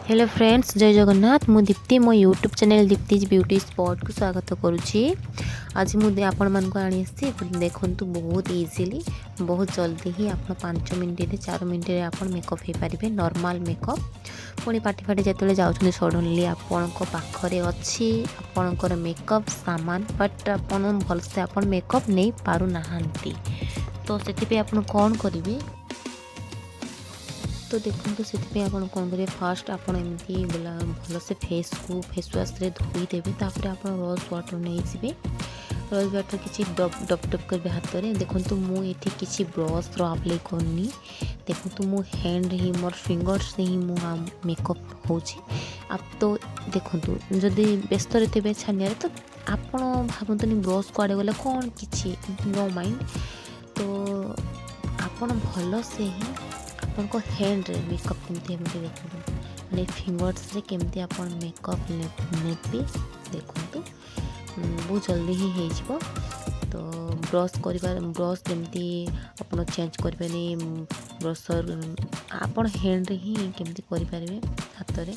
Hello friends, जय जगन्नाथ। मु दीप्ति मो यूट्यूब चैनल दीप्तिज ब्यूटी स्पॉट को स्वागत करुच्ची। आज मुझे आपण मानक आनी देखु बहुत इजीली बहुत जल्दी ही आप 5 मिनट 4 मिनट आप मेकअप हो पारे। नॉर्मल मेकअप पुणी पार्टी फाटी जो जाऊँ सडनली आपण पाखरे अच्छी आपणकर मेकअप सामान बट आपन भलसे आप मेकअप नहीं पारु नाहांती। तो से आप कौन करेंगे तो देखो से आप कौन करेंगे फास्ट आपड़ एमती गला भलसे फेस को फेस वाश धोईदेवे। तापर आप रोज वाटर नहीं जी रोज वाटर किसी डब डब डब कर हाथ में देखो मुझे किसी ब्रश अप्लाई करनी। देखो मो हैंड ही मोर फिंगर्स ही मु मेकअप हो आप तो देखो जदि व्यस्त थे छानिया तो आप भावतुनि ब्रश कुआड़े गले कौन किसी नो माइंड। तो आप भल से ही आपको हैंड रे मेकअप केमती देखो माने फिंगर्स रे केमती आप मेकअप नेबे देखो बहुत जल्दी ही हो जिवो। तो ब्रश कर ब्रश जमती आप चेंज करें ब्रशर आप हैंड रे ही केमती करें हाथ में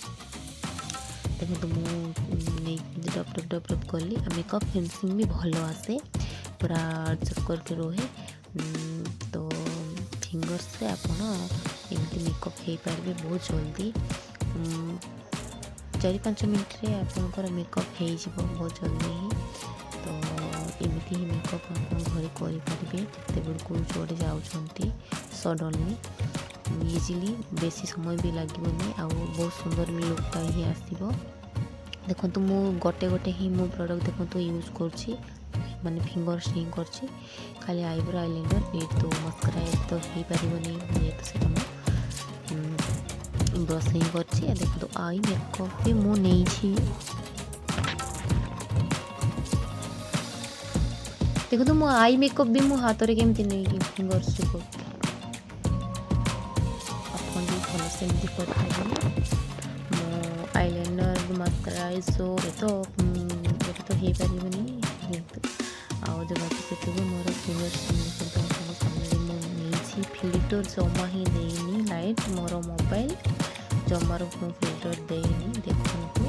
देखो मुझे डब डब डब डब कली मेकअप फिनिशिंग भी भल आसे पूरा एडजस्ट करके रहे। तो फिंगर्स से आप एमती मेकअप हो पारे बहुत जल्दी 4-5 मिनट रे आपंकर मेकअप हो बहुत जल्दी ही। तो एमती ही मेकअप आप घरे करेंगे जिते बेलू जोड़े जाऊँगी सडनली इजिली बेसी समय भी लगनी आ बहुत सुंदर भी लुकटा ही आसो। देखो मु गोटे गोटे ही मो प्रोडक्ट देखो यूज कर माने फिंगर्स ही कर खाली आईब्रो आईलाइनर नीट तो मस्करा तो हो पारनी जेहतु से ब्रश ही कर देखो आई मेकअप भी मु नहीं देखो तो मो आई मेकअप भी मो हाथ में केमती नहीं फिंगर्स को भल से मो आईलाइनर मस्करा सो तो हो पारनी जेहतु आज बाकी से मोर फिंगर्स सामने मुझे फिल्टर जमा ही देनी लाइट मोर मोबाइल जमार फिल्टर देनी देखो। तो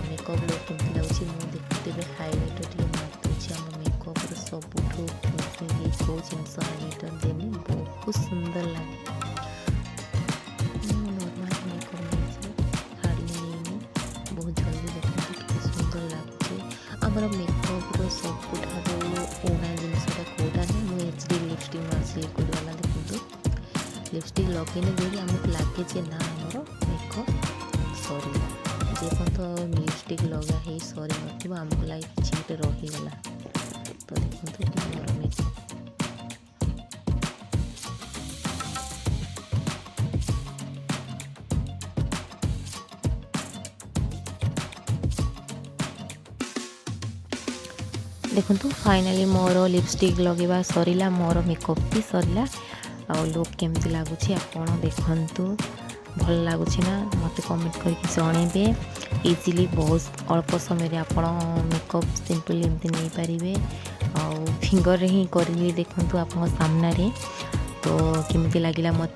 मेकअप लुक केमती लगे मुझे देखते हाइलाइटर टे मारदे आम मेकअप सबुठ जिनस हाइलाइटर देनी बहुत सुंदर लगे। नॉर्मल मेकअप हार्डली बहुत जल्दी देखते सुंदर लगे। आमर मेकअप सबुठ ओना जिनसा कौटा नहीं मुझे एचडी लिपस्टिक मार्च लिक्विड वाला देखो लिपस्टिक लगेने देखिए आमको लगे जे ना आमर मेकअप सरी जे पर्यटन लिपस्टिक लगा ही सरी नथिबो आमको लगे किसी गोटे रहीगला। तो देखो मोर मेकअप देखो फाइनाली मोर लिपस्टिक लगेगा सरीला मोर मेकअप भी सरीला आ लुक केमती लगुच आप देखु भल लगुच ना मत कमेंट करके जनइबे। इजिली बहुत अल्प समय आप मेकअप सिंपल एमती नहीं पारे आ फिंगर ही करी देखु आप सामने। तो केमती लगिला मत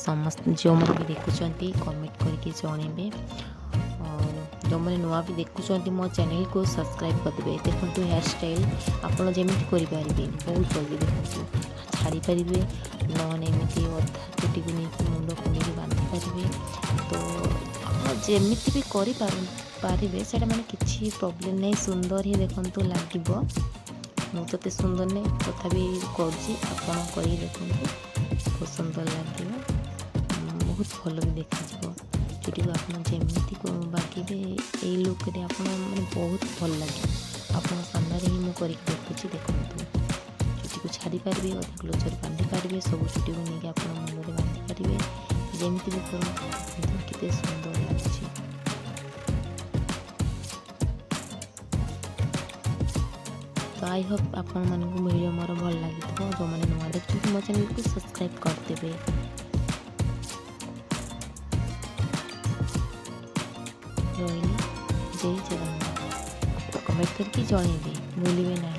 समस्त जो मैंने भी देखुं कमेंट करके जनइबे। जो मैंने नुआ भी देखुं मो चैनल को सब्सक्राइब करदे। देखो हेयर स्टाइल आपड़ जमी करेंगे बहुत जल्दी देखो छाड़ी पारे नन एमती अधा चुटी को नहीं मुंड कुंडी बांधि पारे। तो आप जमी भी करेंगे से मैंने किसी प्रोब्लेम नहीं सुंदर ही देखो लगे मुझे सुंदर नहीं तथापि कर देखो बहुत सुंदर लगे बहुत भल भी देखा चुटी को आप जमी बाकी ये लुक आप बहुत भल लगे आप सामने ही मुझे देखुची देखो चुटी को छाड़ी पारे अधा क्लोजर बांधि पारे सब चुटी को लेकिन आप मुंड में बांधि पारे जमी भी करते सुंदर लगे। तो आई होप आपण मानक वीडियो मोर भल लगी जो मैंने नुआ देखते मो चैनल को सब्सक्राइब करदे। रही जय जगन्नाथ कमेंट करके जनइबे भूलिए ना।